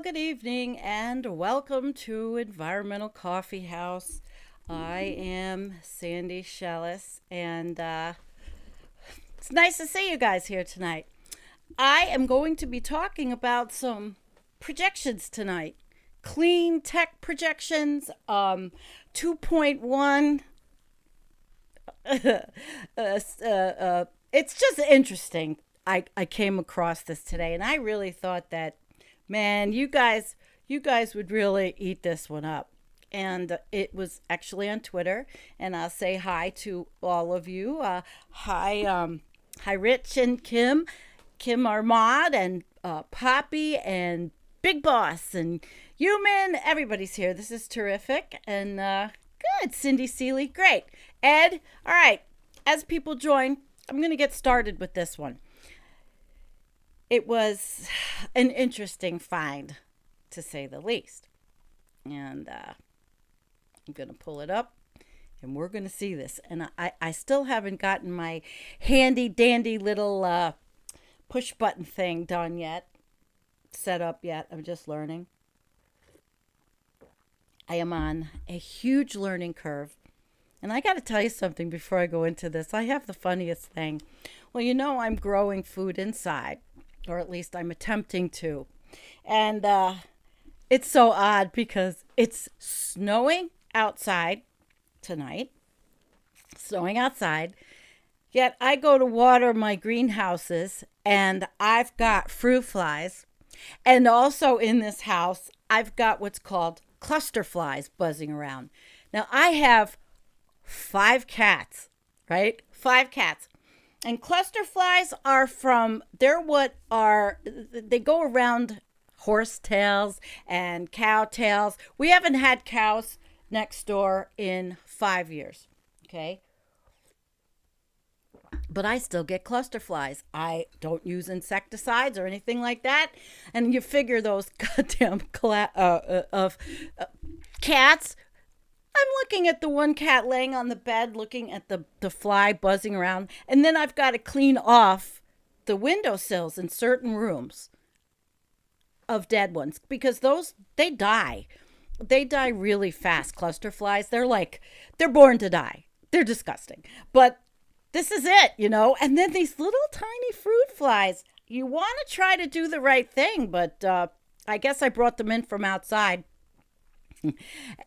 good evening, and welcome to Environmental Coffee House. I am Sandy Shellis, and it's nice to see you guys here tonight. I am going to be talking about some projections tonight. Clean tech projections, 2.1. It's just interesting. I came across this today, and I really thought that, man, you guys would really eat this one up. And it was actually on Twitter, and I'll say hi to all of you. Hi, Rich and Kim Armand, and Poppy, and Big Boss, and Human. Everybody's here. This is terrific, and good. Cindy Seeley, great. Ed, all right. As people join, I'm going to get started with this one. It was an interesting find, to say the least. And I'm going to pull it up, and we're going to see this. And I still haven't gotten my handy dandy little push button thing done yet, set up yet. I'm just learning. I am on a huge learning curve. And I got to tell you something before I go into this. I have the funniest thing. Well, I'm growing food inside, or at least I'm attempting to. And it's so odd because it's snowing outside tonight, snowing outside. Yet I go to water my greenhouses, and I've got fruit flies. And also in this house, I've got what's called cluster flies buzzing around. Now, I have 5 cats, right? 5 cats. And cluster flies they go around horse tails and cow tails. We haven't had cows next door in 5 years, okay? But I still get cluster flies. I don't use insecticides or anything like that. And you figure those goddamn cats. I'm looking at the one cat laying on the bed, looking at the fly buzzing around. And then I've got to clean off the windowsills in certain rooms of dead ones, because they die. They die really fast, cluster flies. They're born to die. They're disgusting. But this is it, And then these little tiny fruit flies. You want to try to do the right thing, but I guess I brought them in from outside.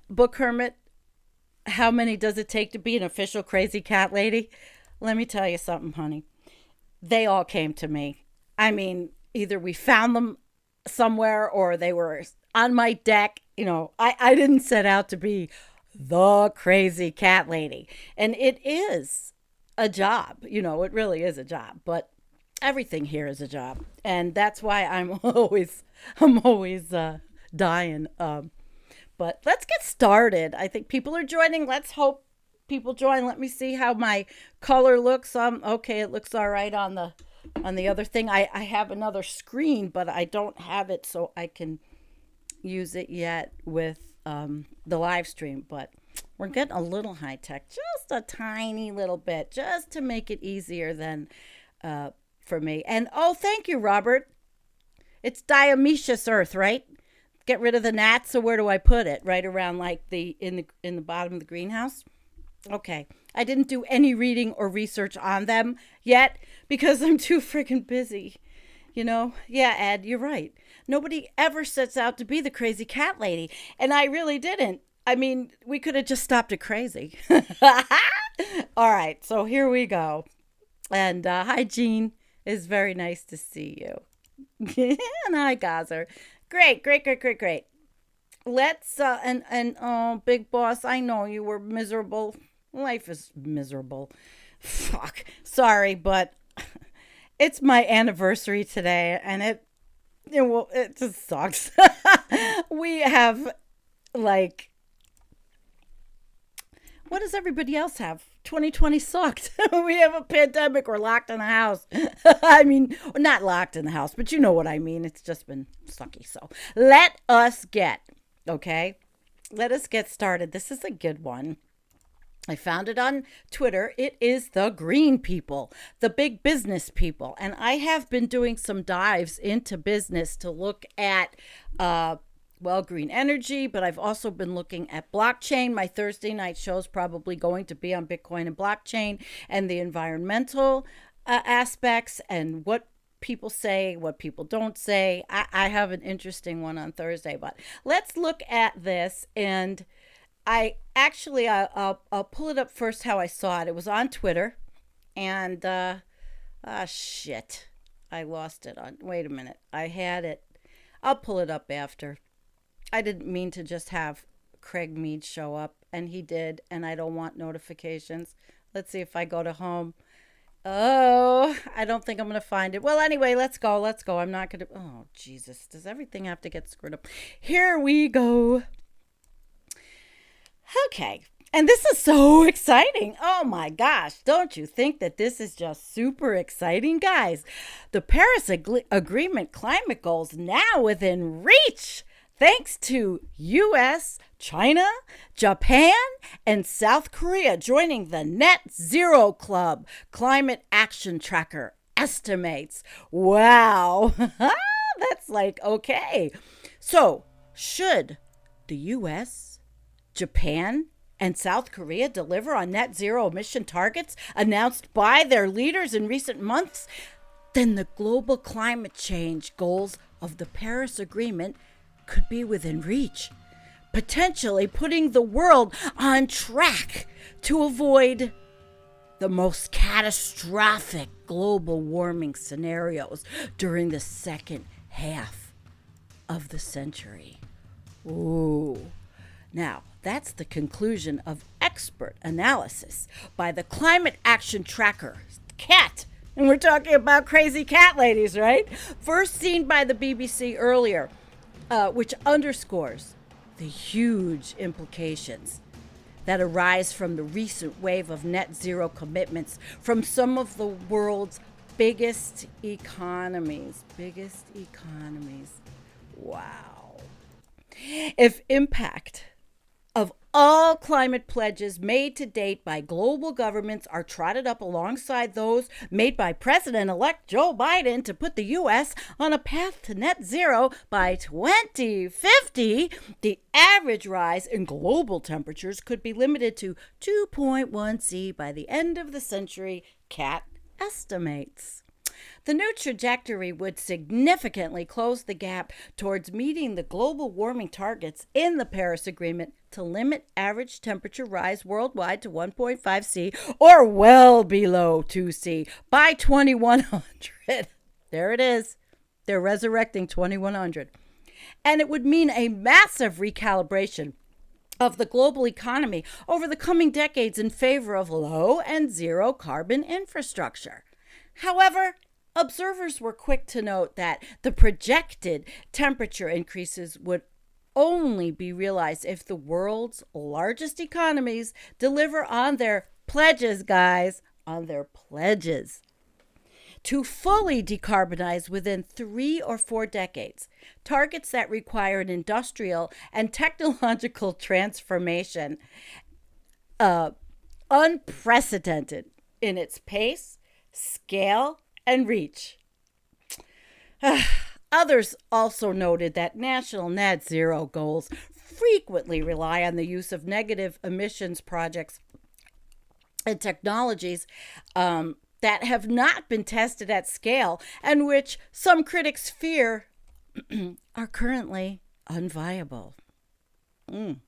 Book Hermit, how many does it take to be an official crazy cat lady? Let me tell you something, honey. They all came to me. I mean, either we found them somewhere or they were on my deck. I didn't set out to be the crazy cat lady. And it is a job. It really is a job. But everything here is a job. And that's why I'm always dying. But let's get started. I think people are joining. Let's hope people join. Let me see how my color looks. Okay, it looks all right on the other thing. I have another screen, but I don't have it so I can use it yet with the live stream. But we're getting a little high tech, just a tiny little bit, just to make it easier than for me. And thank you, Robert. It's diatomaceous earth, right? Get rid of the gnats. So where do I put it? Right around in the bottom of the greenhouse? Okay. I didn't do any reading or research on them yet because I'm too freaking busy. Yeah, Ed, you're right. Nobody ever sets out to be the crazy cat lady. And I really didn't. I mean, we could have just stopped at crazy. All right. So here we go. And hi, Jean. It's very nice to see you. And hi, Gazer. Great. Let's, Big Boss, I know you were miserable. Life is miserable. Fuck. Sorry, but it's my anniversary today, and it just sucks. We have, what does everybody else have? 2020 sucked. We have a pandemic. We're locked in the house. I mean, not locked in the house, but you know what I mean. It's just been sucky. So let us get started. This is a good one. I found it on Twitter. It is the green people, the big business people. And I have been doing some dives into business to look at, green energy, but I've also been looking at blockchain. My Thursday night show is probably going to be on Bitcoin and blockchain and the environmental aspects and what people say, what people don't say. I have an interesting one on Thursday, but let's look at this. And I'll pull it up first how I saw it. It was on Twitter, and shit, I lost it on. Wait a minute, I had it. I'll pull it up after. I didn't mean to just have Craig Mead show up, and he did, and I don't want notifications. Let's see if I go to home. Oh, I don't think I'm going to find it. Well, anyway, let's go. I'm not going to. Oh, Jesus. Does everything have to get screwed up? Here we go. Okay. And this is so exciting. Oh my gosh. Don't you think that this is just super exciting, guys? The Paris Agreement climate goals now within reach, thanks to U.S., China, Japan, and South Korea joining the Net Zero Club. Climate Action Tracker estimates. Wow. That's like, okay. So, should the U.S., Japan, and South Korea deliver on net zero emission targets announced by their leaders in recent months, then the global climate change goals of the Paris Agreement could be within reach, potentially putting the world on track to avoid the most catastrophic global warming scenarios during the second half of the century. Ooh. Now, that's the conclusion of expert analysis by the Climate Action Tracker, CAT. And we're talking about crazy cat ladies, right? First seen by the BBC earlier, which underscores the huge implications that arise from the recent wave of net zero commitments from some of the world's biggest economies. Wow. If impact of all climate pledges made to date by global governments are trotted up alongside those made by President-elect Joe Biden to put the U.S. on a path to net zero by 2050, the average rise in global temperatures could be limited to 2.1 C by the end of the century, CAT estimates. The new trajectory would significantly close the gap towards meeting the global warming targets in the Paris Agreement to limit average temperature rise worldwide to 1.5 C or well below 2 C by 2100. There it is. They're resurrecting 2100. And it would mean a massive recalibration of the global economy over the coming decades in favor of low and zero carbon infrastructure. However, observers were quick to note that the projected temperature increases would only be realized if the world's largest economies deliver on their pledges, guys, on their pledges to fully decarbonize within 3 or 4 decades, targets that require an industrial and technological transformation unprecedented in its pace, scale, and reach. Others also noted that national net zero goals frequently rely on the use of negative emissions projects and technologies that have not been tested at scale and which some critics fear are currently unviable. And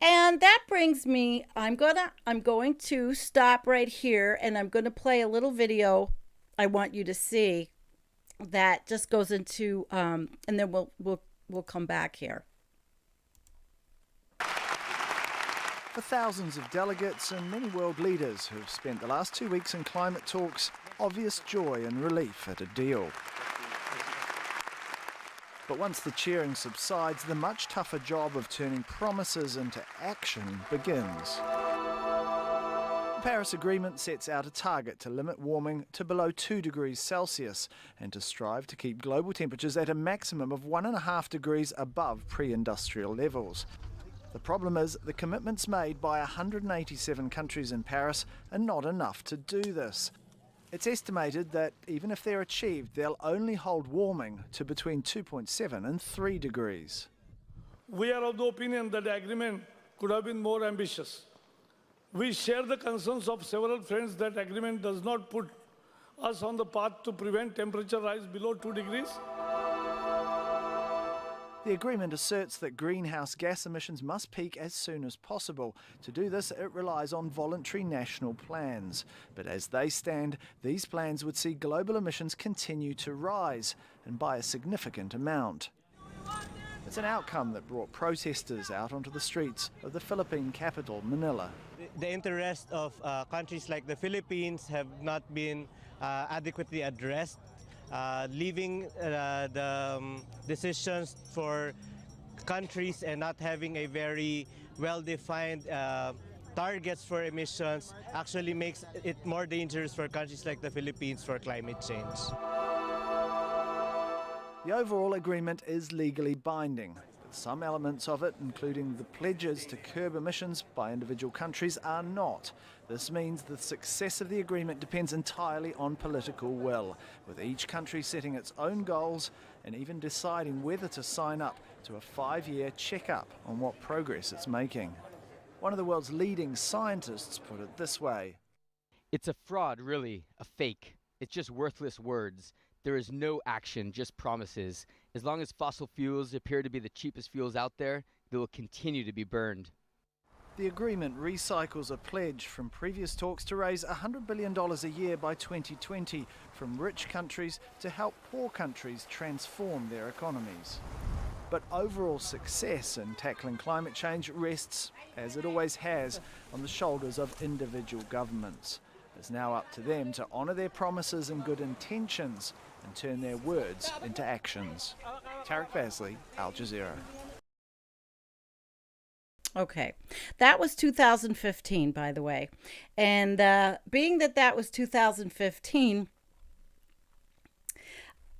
that brings me, I'm going to stop right here, and I'm going to play a little video I want you to see that just goes into, and then we'll come back here. For thousands of delegates and many world leaders who have spent the last 2 weeks in climate talks, obvious joy and relief at a deal. But once the cheering subsides, the much tougher job of turning promises into action begins. The Paris Agreement sets out a target to limit warming to below 2 degrees Celsius and to strive to keep global temperatures at a maximum of 1.5 degrees above pre-industrial levels. The problem is the commitments made by 187 countries in Paris are not enough to do this. It's estimated that even if they're achieved, they'll only hold warming to between 2.7 and 3 degrees. We are of the opinion that the agreement could have been more ambitious. We share the concerns of several friends that agreement does not put us on the path to prevent temperature rise below 2 degrees. The agreement asserts that greenhouse gas emissions must peak as soon as possible. To do this, it relies on voluntary national plans. But as they stand, these plans would see global emissions continue to rise, and by a significant amount. It's an outcome that brought protesters out onto the streets of the Philippine capital, Manila. The interests of countries like the Philippines have not been adequately addressed, leaving the decisions for countries and not having a very well-defined targets for emissions actually makes it more dangerous for countries like the Philippines for climate change. The overall agreement is legally binding, but some elements of it, including the pledges to curb emissions by individual countries, are not. This means the success of the agreement depends entirely on political will, with each country setting its own goals and even deciding whether to sign up to a 5-year check-up on what progress it's making. One of the world's leading scientists put it this way. It's a fraud, really, a fake. It's just worthless words. There is no action, just promises. As long as fossil fuels appear to be the cheapest fuels out there, they will continue to be burned. The agreement recycles a pledge from previous talks to raise $100 billion a year by 2020 from rich countries to help poor countries transform their economies. But overall success in tackling climate change rests, as it always has, on the shoulders of individual governments. It's now up to them to honour their promises and good intentions and turn their words into actions. Tarek Basley, Al Jazeera. Okay, that was 2015, by the way. And being that was 2015,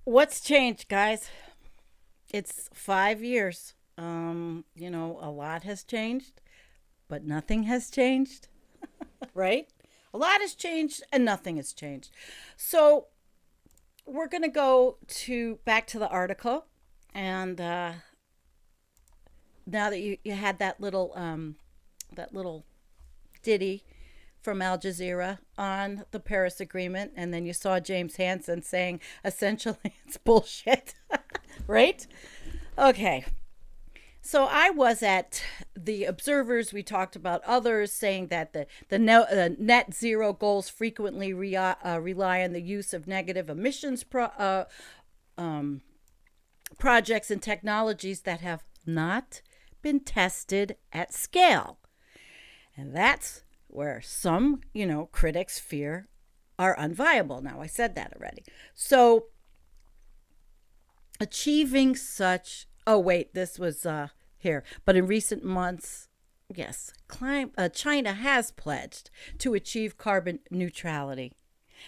what's changed, guys? It's 5 years. You know, a lot has changed, but nothing has changed, right? A lot has changed and nothing has changed. So we're going to go back to the article. And now that you had that little ditty from Al Jazeera on the Paris Agreement, and then you saw James Hansen saying essentially it's bullshit, right? Okay. So I was at the Observers. We talked about others saying that the net zero goals frequently rely on the use of negative emissions projects and technologies that have not been tested at scale. And that's where some, critics fear are unviable. Now, I said that already. So achieving such... Oh, wait, this was here. But in recent months, yes, China has pledged to achieve carbon neutrality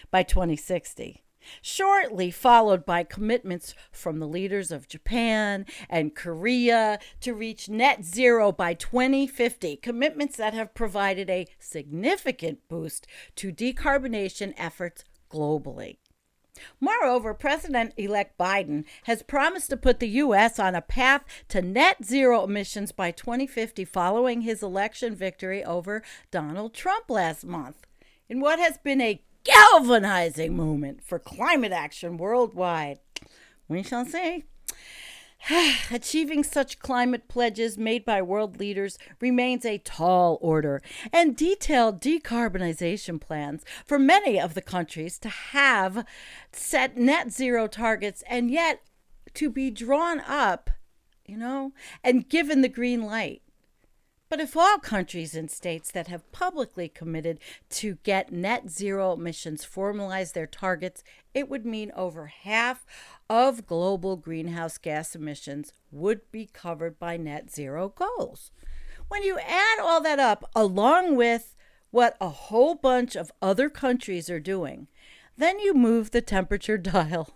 by 2060, shortly followed by commitments from the leaders of Japan and Korea to reach net zero by 2050, commitments that have provided a significant boost to decarbonation efforts globally. Moreover, President-elect Biden has promised to put the U.S. on a path to net zero emissions by 2050 following his election victory over Donald Trump last month, in what has been a galvanizing moment for climate action worldwide. We shall see. Achieving such climate pledges made by world leaders remains a tall order, and detailed decarbonization plans for many of the countries to have set net zero targets and yet to be drawn up, and given the green light. But if all countries and states that have publicly committed to get net zero emissions formalize their targets, it would mean over half of global greenhouse gas emissions would be covered by net zero goals. When you add all that up, along with what a whole bunch of other countries are doing, then you move the temperature dial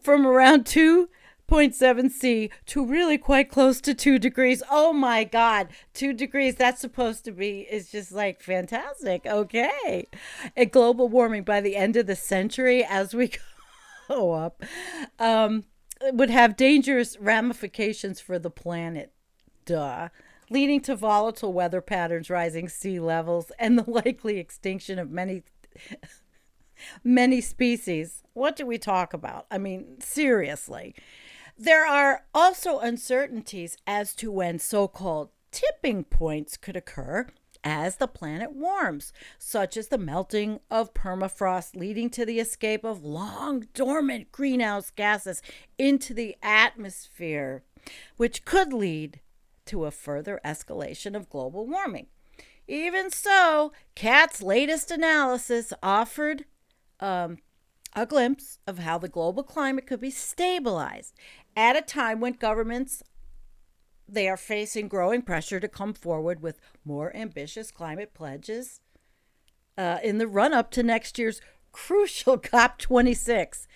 from around 2 0.7 C to really quite close to 2 degrees. Oh my God, 2 degrees. That's supposed to be, is just like fantastic. Okay. And global warming by the end of the century as we go up would have dangerous ramifications for the planet. Duh. Leading to volatile weather patterns, rising sea levels, and the likely extinction of many species. What do we talk about? I mean, seriously. There are also uncertainties as to when so-called tipping points could occur as the planet warms, such as the melting of permafrost leading to the escape of long dormant greenhouse gases into the atmosphere, which could lead to a further escalation of global warming. Even so, CAT's latest analysis offered a glimpse of how the global climate could be stabilized at a time when governments they are facing growing pressure to come forward with more ambitious climate pledges in the run-up to next year's crucial COP26.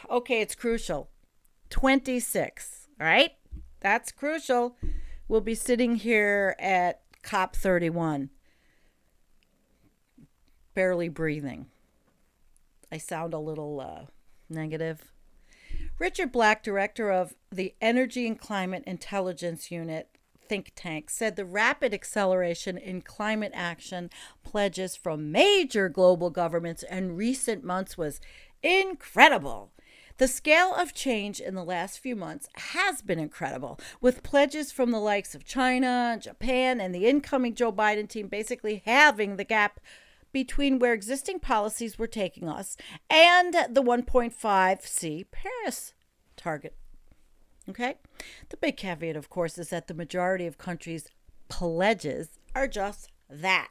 Okay, it's crucial. 26, all right? That's crucial. We'll be sitting here at COP31, barely breathing. I sound a little negative. Richard Black, director of the Energy and Climate Intelligence Unit think tank, said the rapid acceleration in climate action pledges from major global governments in recent months was incredible. The scale of change in the last few months has been incredible, with pledges from the likes of China, Japan, and the incoming Joe Biden team basically halving the gap between where existing policies were taking us and the 1.5C Paris target. Okay? The big caveat, of course, is that the majority of countries' pledges are just that.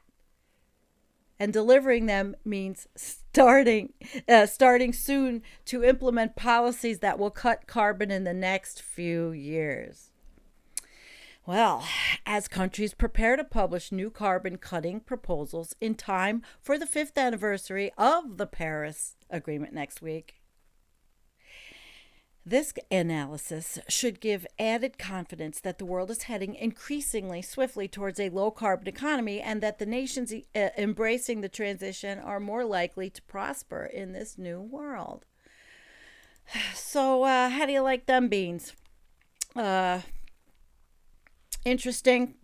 And delivering them means starting soon to implement policies that will cut carbon in the next few years. Well, as countries prepare to publish new carbon cutting proposals in time for the 5th anniversary of the Paris Agreement next week, this analysis should give added confidence that the world is heading increasingly swiftly towards a low-carbon economy and that the nations embracing the transition are more likely to prosper in this new world. So, how do you like them beans? Interesting.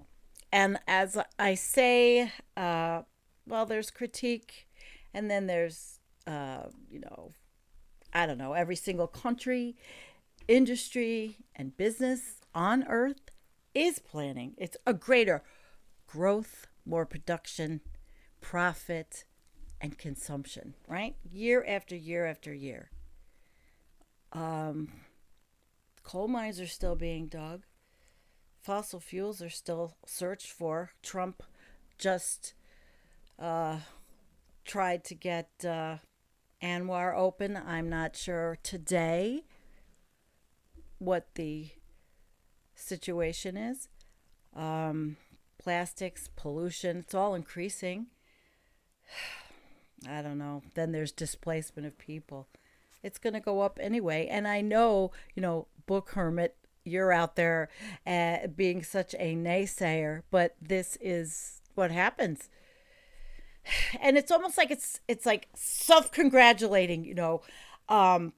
And as I say, well, there's critique, and then there's, I don't know, every single country, industry, and business on Earth is planning. It's a greater growth, more production, profit, and consumption, right? Year after year after year. Coal mines are still being dug. Fossil fuels are still searched for. Trump just tried to get Anwar open. I'm not sure today what the situation is. Plastics, pollution, it's all increasing. I don't know. Then there's displacement of people. It's going to go up anyway. And I know, Book Hermit, you're out there being such a naysayer, but this is what happens. And it's almost like it's like self-congratulating, the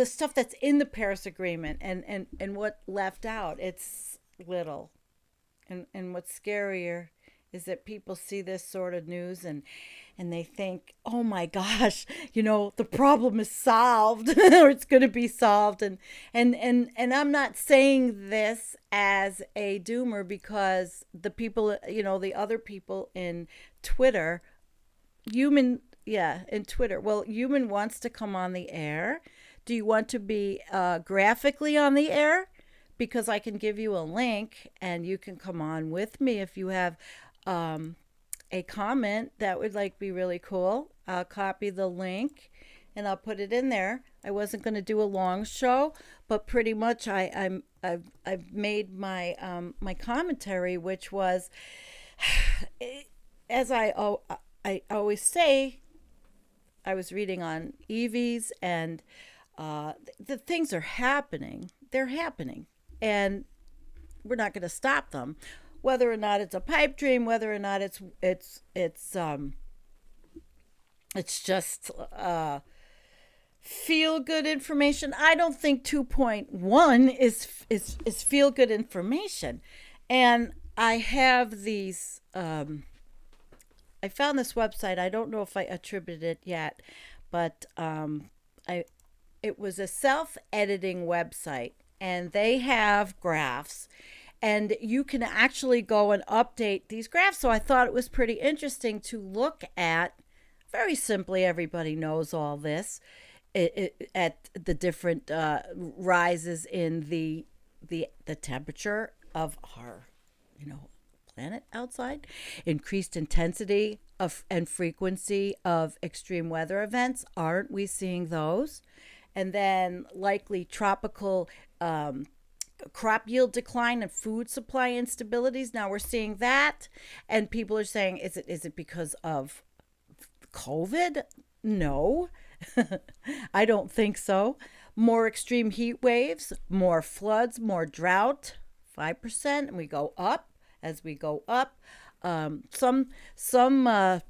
stuff that's in the Paris Agreement and what left out, it's little. And what's scarier is that people see this sort of news and they think, oh my gosh, the problem is solved or it's going to be solved. And I'm not saying this as a doomer because the people, the other people in Twitter, in Twitter. Well, Human wants to come on the air. Do you want to be graphically on the air? Because I can give you a link and you can come on with me if you have a comment that would be really cool. I'll copy the link and I'll put it in there. I wasn't going to do a long show, but pretty much I've made my my commentary, which was, as I always say, I was reading on EVs and the things are happening. They're happening, and we're not going to stop them. Whether or not it's a pipe dream, whether or not it's just feel good information. I don't think 2.1 is feel good information. And I have these I found this website. I don't know if I attributed it yet, but it was a self-editing website, and they have graphs, and you can actually go and update these graphs. So I thought it was pretty interesting to look at. Very simply, everybody knows all this. At the different rises in the temperature of our planet outside, increased intensity of and frequency of extreme weather events. Aren't we seeing those? And then likely tropical crop yield decline and food supply instabilities. Now we're seeing that, and people are saying, is it because of COVID? No. I don't think so. More extreme heat waves, more floods, more drought, 5%, and we go up as we go up. Some summers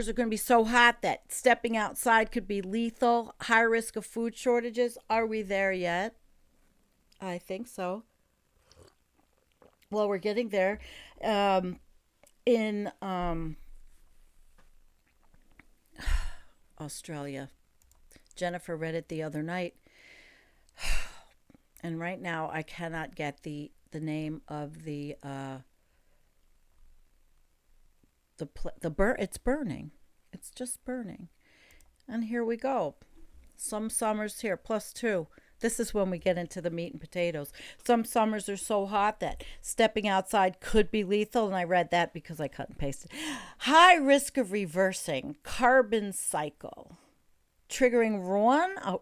are going to be so hot that stepping outside could be lethal. High risk of food shortages. Are we there yet? I think so. Well, we're getting there. In Australia, Jennifer read it the other night, and right now I cannot get the name of it's burning. It's just burning. And here we go. Some summers here, +2. This is when we get into the meat and potatoes. Some summers are so hot that stepping outside could be lethal. And I read that because I cut and pasted. High risk of reversing carbon cycle, triggering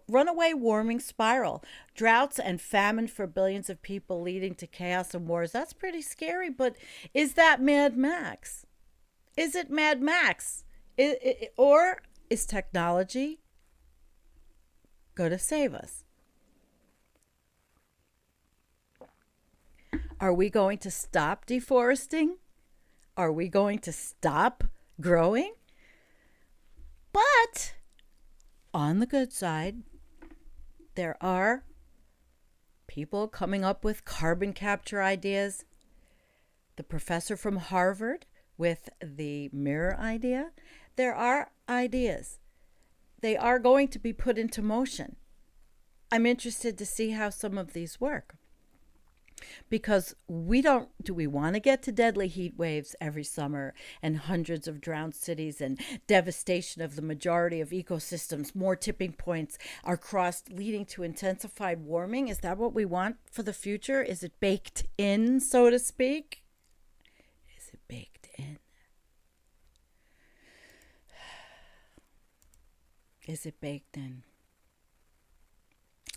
runaway warming spiral, droughts and famine for billions of people, leading to chaos and wars. That's pretty scary. But is that Mad Max? Is it Mad Max? Or is technology going to save us? Are we going to stop deforesting? Are we going to stop growing? But on the good side, there are people coming up with carbon capture ideas. The professor from Harvard with the mirror idea. There are ideas. They are going to be put into motion. I'm interested to see how some of these work. Because do we want to get to deadly heat waves every summer and hundreds of drowned cities and devastation of the majority of ecosystems, more tipping points are crossed leading to intensified warming? Is that what we want for the future? Is it baked in, so to speak? Is it baked in? Is it baked in?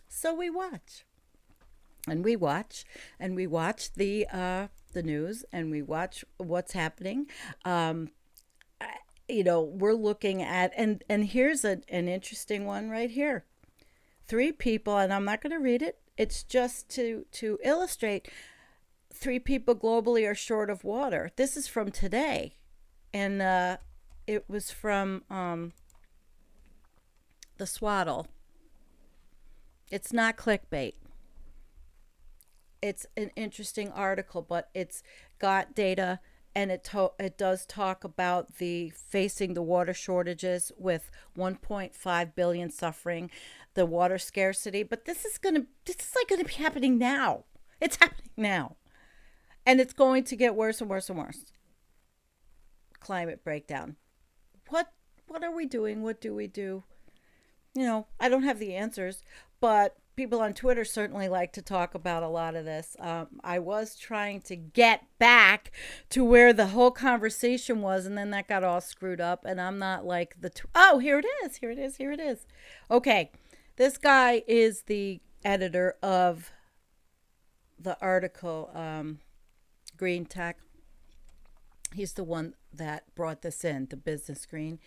So we watch. And we watch the news, and we watch what's happening. We're looking at, and here's an interesting one right here. 3 people, and I'm not going to read it. It's just to illustrate. 3 people globally are short of water. This is from today, and it was from the Swaddle. It's not clickbait. It's an interesting article, but it's got data, and it does talk about facing the water shortages with 1.5 billion suffering, the water scarcity. But this is going to be happening now. It's happening now, and it's going to get worse and worse and worse. Climate breakdown. What are we doing? What do we do? I don't have the answers, but people on Twitter certainly like to talk about a lot of this. I was trying to get back to where the whole conversation was, and then that got all screwed up, and I'm not like oh, here it is. Okay, this guy is the editor of the article, Green Tech. He's the one that brought this in, the Business Green.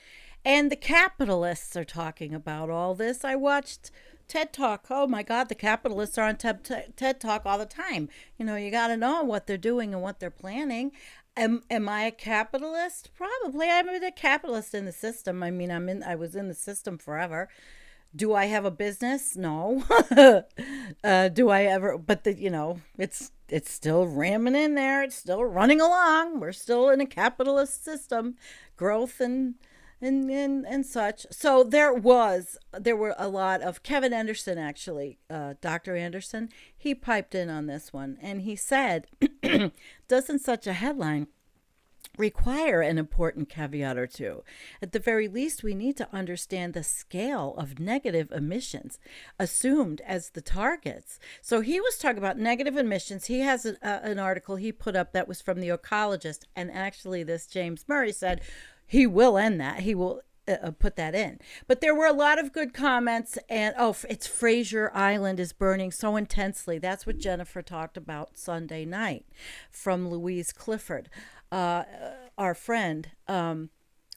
And the capitalists are talking about all this. I watched TED Talk. Oh my God, the capitalists are on TED Talk all the time. You got to know what they're doing and what they're planning. Am I a capitalist? Probably. I'm a capitalist in the system. I mean, I was in the system forever. Do I have a business? No. Do I ever? But it's still ramming in there. It's still running along. We're still in a capitalist system, growth and such. So there were a lot of Kevin Anderson, actually, Dr. Anderson. He piped in on this one, and he said, "Doesn't such a headline require an important caveat or two? At the very least, we need to understand the scale of negative emissions assumed as the targets." So he was talking about negative emissions. He has an article he put up that was from the Ecologist, and actually this James Murray said he will end that. He will put that in. But there were a lot of good comments, and it's Fraser Island is burning so intensely. That's what Jennifer talked about Sunday night from Louise Clifford, our friend.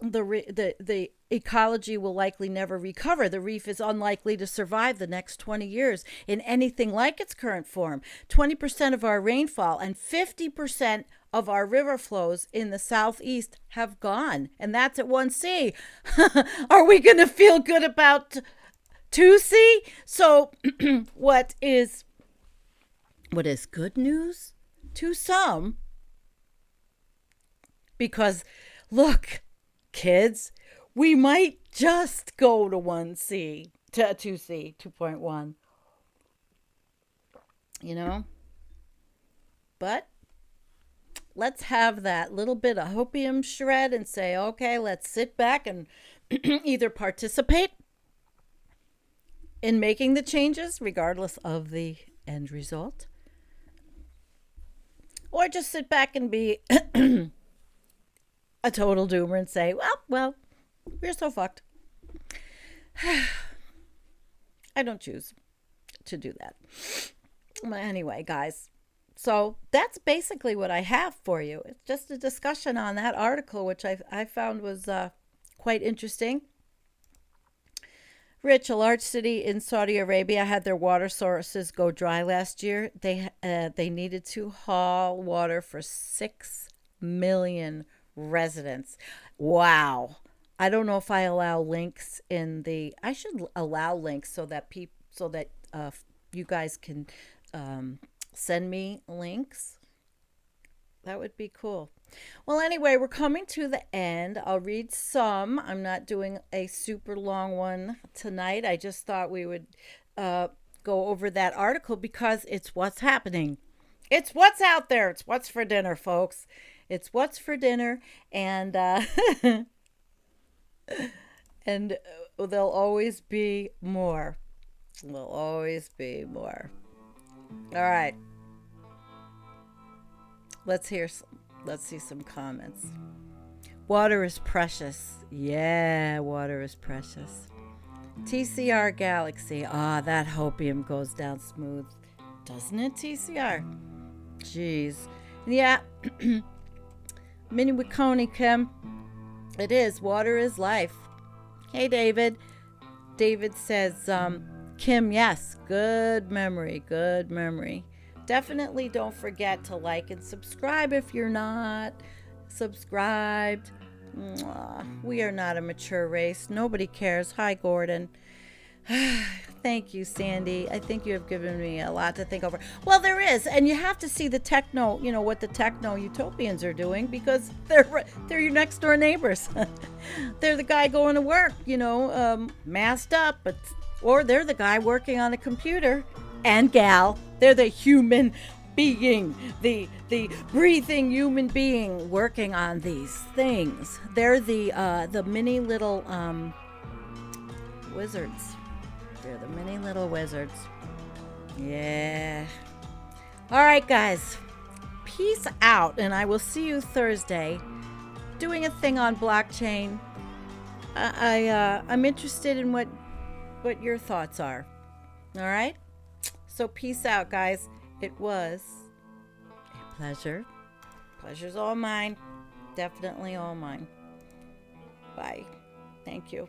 The ecology will likely never recover. The reef is unlikely to survive the next 20 years in anything like its current form. 20% of our rainfall and 50% of our river flows in the southeast have gone, and that's at 1C. Are we going to feel good about 2C? So what is good news to some? Because look, kids, we might just go to 1C, to 2C, 2.1. But let's have that little bit of hopium shred and say, okay, let's sit back and either participate in making the changes, regardless of the end result, or just sit back and be a total doomer and say, well, we're so fucked. I don't choose to do that. But anyway, guys, so that's basically what I have for you. It's just a discussion on that article, which I found was quite interesting. Rich, a large city in Saudi Arabia, had their water sources go dry last year. They needed to haul water for 6 million residents. Wow. I don't know if I allow links in the. I should allow links so that you guys can send me links. That would be cool. Well, anyway, we're coming to the end. I'll read some. I'm not doing a super long one tonight. I just thought we would go over that article because it's what's happening. It's what's out there. It's what's for dinner, folks. It's what's for dinner, and and there'll always be more. There'll always be more. All right. Let's see some comments. Water is precious. Yeah, water is precious. TCR Galaxy. That hopium goes down smooth. Doesn't it, TCR? Jeez. Yeah. Miniwikoni Kim. It is. Water is life. Hey, David. David says, Kim, yes. Good memory. Good memory. Definitely don't forget to like and subscribe if you're not subscribed. We are not a mature race. Nobody cares. Hi, Gordon. Thank you, Sandy. I think you have given me a lot to think over. Well, there is, and you have to see the techno, what the techno utopians are doing, because they're your next door neighbors. They're the guy going to work, masked up, or they're the guy working on a computer, and gal. They're the human being, the breathing human being working on these things. They're the mini little wizards. They're the mini little wizards. Yeah. All right, guys. Peace out, and I will see you Thursday doing a thing on blockchain. I'm interested in what your thoughts are. All right? So peace out, guys. It was a pleasure. Pleasure's all mine. Definitely all mine. Bye. Thank you.